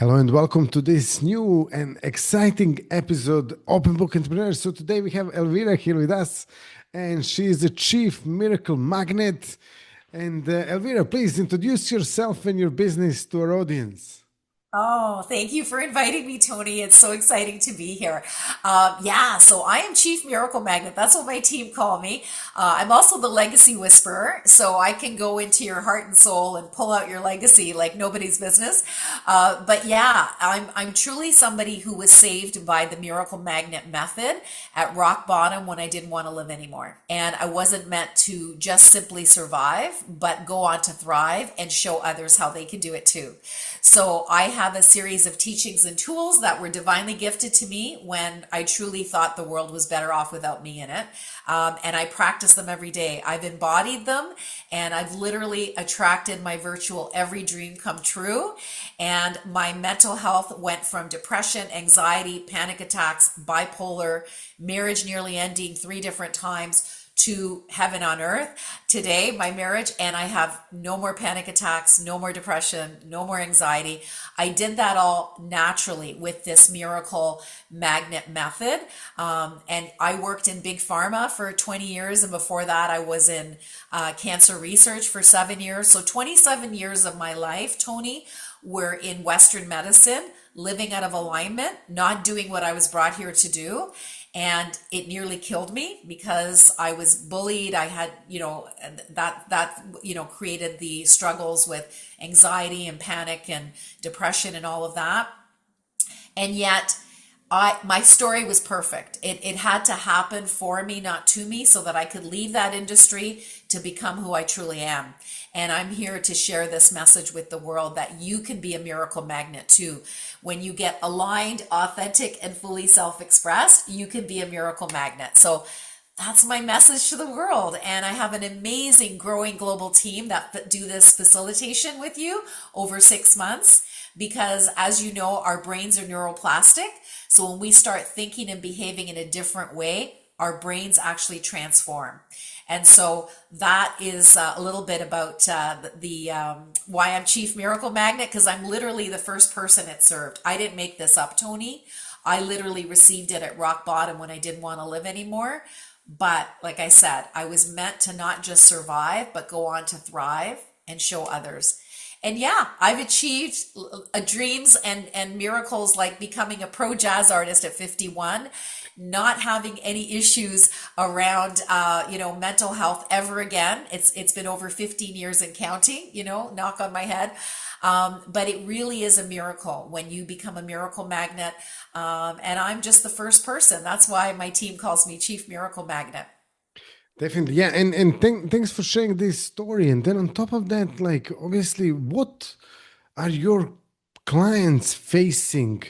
Hello and welcome to this new and exciting episode, Open Book Entrepreneurs. So today we have Elvira here with us, and she is the Chief Miracle Magnet. And Elvira, please introduce yourself and your business to our audience. Oh, thank you for inviting me, Tony. It's so exciting to be here. So I am Chief Miracle Magnet. That's what my team call me. I'm also the Legacy Whisperer, so I can go into your heart and soul and pull out your legacy like nobody's business. I'm truly somebody who was saved by the Miracle Magnet method at rock bottom when I didn't want to live anymore, and I wasn't meant to just simply survive, but go on to thrive and show others how they can do it too. So I have a series of teachings and tools that were divinely gifted to me when I truly thought the world was better off without me in it. And I practice them every day. I've embodied them, and I've literally attracted my virtual every dream come true. And my mental health went from depression, anxiety, panic attacks, bipolar, marriage nearly ending 3 different times, to heaven on earth today, my marriage, and I have no more panic attacks, no more depression, no more anxiety. I did that all naturally with this miracle magnet method. And I worked in big pharma for 20 years. And before that, I was in cancer research for 7 years. So 27 years of my life, Tony, were in Western medicine, living out of alignment, not doing what I was brought here to do. And it nearly killed me because I was bullied. I had, created the struggles with anxiety and panic and depression and all of that. And yet my story was perfect. It had to happen for me, not to me, so that I could leave that industry to become who I truly am. And I'm here to share this message with the world that you can be a miracle magnet too. When you get aligned, authentic, and fully self-expressed, you can be a miracle magnet. So that's my message to the world. And I have an amazing growing global team that do this facilitation with you over 6 months, because as you know, our brains are neuroplastic. So when we start thinking and behaving in a different way, our brains actually transform. And so that is a little bit about why I'm Chief Miracle Magnet, because I'm literally the first person it served. I didn't make this up, Tony. I literally received it at rock bottom when I didn't want to live anymore. But like I said, I was meant to not just survive, but go on to thrive and show others. And yeah, I've achieved dreams and miracles like becoming a pro jazz artist at 51, not having any issues around, mental health ever again. It's been over 15 years and counting, knock on my head. But it really is a miracle when you become a miracle magnet. And I'm just the first person. That's why my team calls me Chief Miracle Magnet. Definitely, yeah, and thanks for sharing this story. And then on top of that, like obviously, what are your clients facing?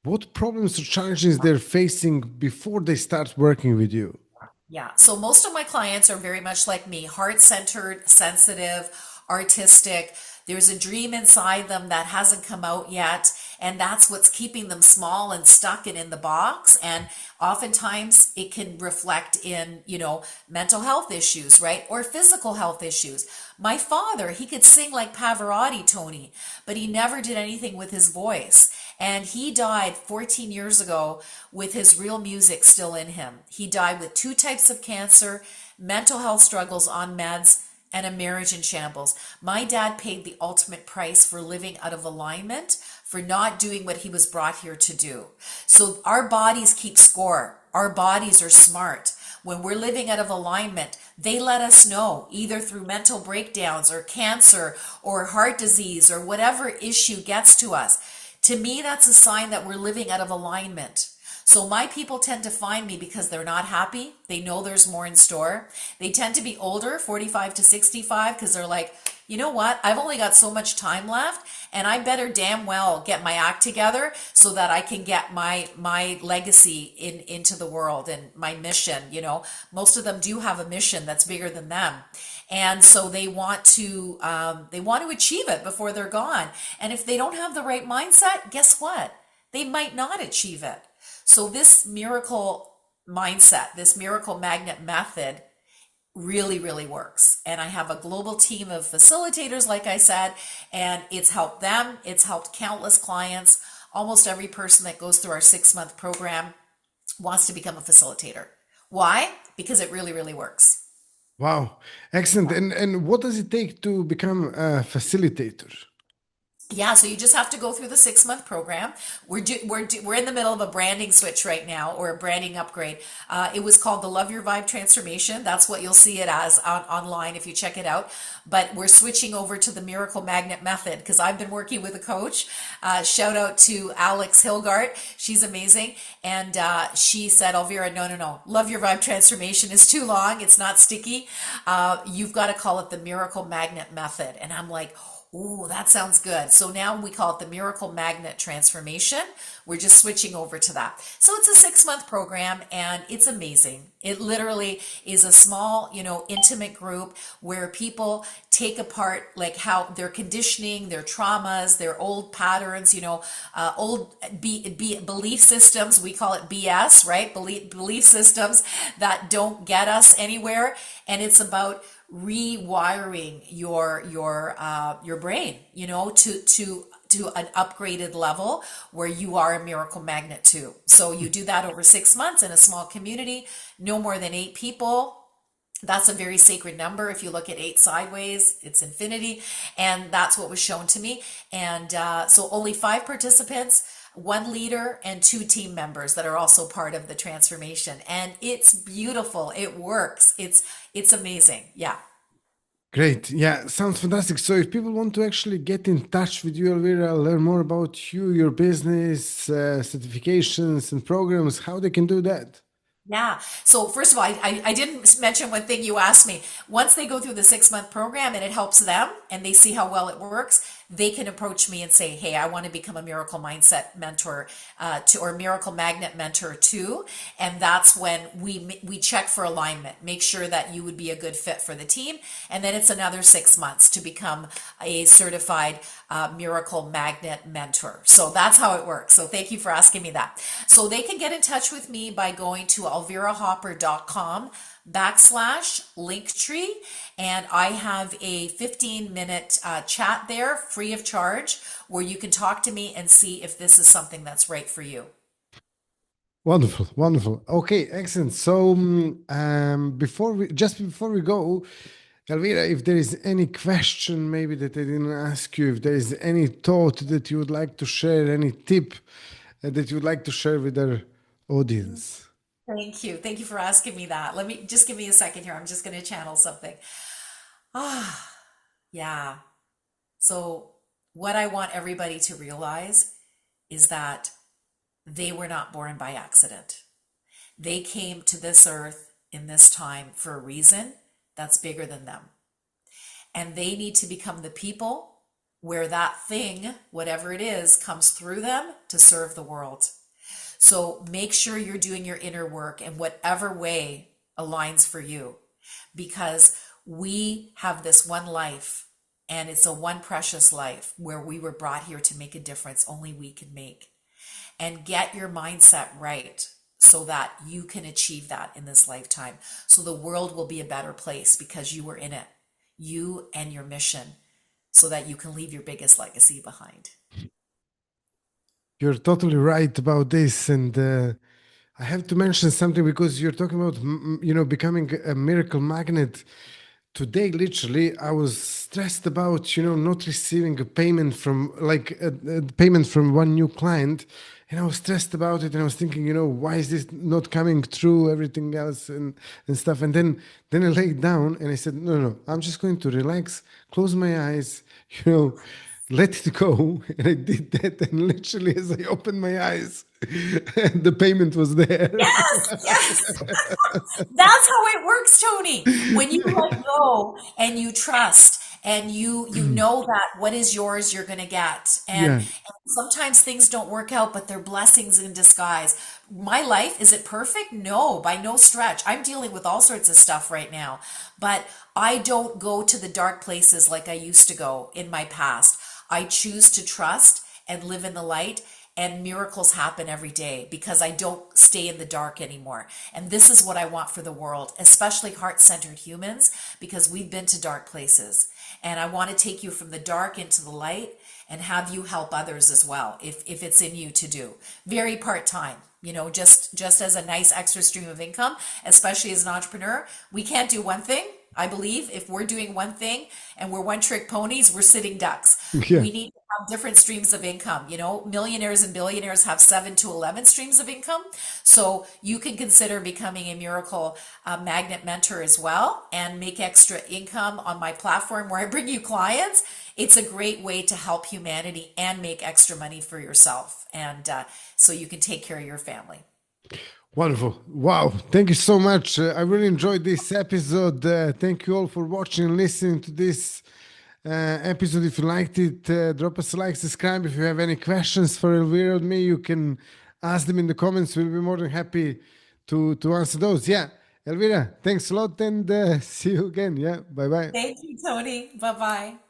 What problems or challenges they're facing before they start working with you? Yeah. So most of my clients are very much like me, heart-centered, sensitive, artistic. There's a dream inside them that hasn't come out yet, and that's what's keeping them small and stuck and in the box. And oftentimes it can reflect in, mental health issues, right? Or physical health issues. My father, he could sing like Pavarotti, Tony, but he never did anything with his voice. And he died 14 years ago with his real music still in him. He died with 2 types of cancer, mental health struggles on meds, and a marriage in shambles. My dad paid the ultimate price for living out of alignment, for not doing what he was brought here to do. So our bodies keep score. Our bodies are smart. When we're living out of alignment, they let us know, either through mental breakdowns or cancer or heart disease or whatever issue gets to us. To me, that's a sign that we're living out of alignment. So my people tend to find me because they're not happy. They know there's more in store. They tend to be older, 45 to 65, because they're like, you know what? I've only got so much time left, and I better damn well get my act together so that I can get my legacy into the world and my mission. Most of them do have a mission that's bigger than them. And so they want to achieve it before they're gone. And if they don't have the right mindset, guess what? They might not achieve it. So this miracle mindset, this miracle magnet method really, really works. And I have a global team of facilitators, like I said, and it's helped them. It's helped countless clients. Almost every person that goes through our 6 month program wants to become a facilitator. Why? Because it really, really works. Wow, excellent. And what does it take to become a facilitator? Yeah, so you just have to go through the 6 month program. We're in the middle of a branding switch right now, or a branding upgrade. It was called the Love Your Vibe Transformation. That's what you'll see it as online if you check it out. But we're switching over to the Miracle Magnet Method because I've been working with a coach. Shout out to Alex Hilgart. She's amazing. And she said, Elvira, no, no, no. Love Your Vibe Transformation is too long. It's not sticky. You've got to call it the Miracle Magnet Method. And I'm like, ooh, that sounds good. So now we call it the Miracle Magnet Transformation. We're just switching over to that. So it's a 6 month program and it's amazing. It literally is a small, intimate group where people take apart like how their conditioning, their traumas, their old patterns, old belief systems. We call it BS, right? Belief systems that don't get us anywhere. And it's about rewiring your brain, to an upgraded level where you are a miracle magnet too. So you do that over 6 months in a small community, no more than 8 people. That's a very sacred number. If you look at 8 sideways, it's infinity. And that's what was shown to me. And so only 5 participants, one leader, and 2 team members that are also part of the transformation. And it's beautiful. It works. It's amazing. Yeah. Great. Yeah, sounds fantastic. So if people want to actually get in touch with you, Elvira, learn more about you, your business, certifications and programs, how they can do that? Yeah. So first of all, I didn't mention one thing you asked me. Once they go through the 6 month program and it helps them and they see how well it works, they can approach me and say, "Hey, I want to become a miracle mindset mentor, or miracle magnet mentor too." And that's when we check for alignment, make sure that you would be a good fit for the team, and then it's another 6 months to become a certified miracle magnet mentor. So that's how it works. So thank you for asking me that. So they can get in touch with me by going to elvirahopper.com/linktree. And I have a 15-minute chat there free of charge where you can talk to me and see if this is something that's right for you. Wonderful, wonderful. Okay, excellent. So before we go, Elvira, if there is any question maybe that I didn't ask you, if there is any thought that you would like to share, any tip that you would like to share with our audience. Thank you. Thank you for asking me that. Let me just give me a second here. I'm just going to channel something. Ah, yeah. So, what I want everybody to realize is that they were not born by accident. They came to this earth in this time for a reason that's bigger than them. And they need to become the people where that thing, whatever it is, comes through them to serve the world. So make sure you're doing your inner work in whatever way aligns for you, because we have this one life and it's a one precious life where we were brought here to make a difference only we can make. And get your mindset right so that you can achieve that in this lifetime. So the world will be a better place because you were in it, you and your mission, so that you can leave your biggest legacy behind. You're totally right about this, and I have to mention something because you're talking about becoming a miracle magnet. Today, literally, I was stressed about not receiving a payment from a payment from one new client, and I was stressed about it, and I was thinking, why is this not coming through? Everything else and stuff, and then I laid down and I said, no, no, I'm just going to relax, close my eyes, you know let it go. And I did that. And literally, as I opened my eyes, the payment was there. Yes, yes. That's how it works, Tony. When you let go and you trust and you know that what is yours you're going to get. And Yeah. sometimes things don't work out, but they're blessings in disguise. My life, is it perfect? No, by no stretch. I'm dealing with all sorts of stuff right now, but I don't go to the dark places like I used to go in my past. I choose to trust and live in the light. and miracles happen every day because I don't stay in the dark anymore. And this is what I want for the world, especially heart-centered humans, because we've been to dark places. And I want to take you from the dark into the light and have you help others as well, if it's in you to do. Very part-time, just as a nice extra stream of income, especially as an entrepreneur. We can't do one thing. I believe if we're doing one thing and we're one trick ponies, we're sitting ducks. Yeah. We need to have different streams of income. Millionaires and billionaires have 7 to 11 streams of income. So you can consider becoming a miracle magnet mentor as well and make extra income on my platform where I bring you clients. It's a great way to help humanity and make extra money for yourself. And so you can take care of your family. Wonderful. Wow. Thank you so much. I really enjoyed this episode. Thank you all for watching and listening to this episode. If you liked it, drop us a like, subscribe. If you have any questions for Elvira or me, you can ask them in the comments. We'll be more than happy to answer those. Yeah. Elvira, thanks a lot and see you again. Yeah. Bye-bye. Thank you, Tony. Bye bye.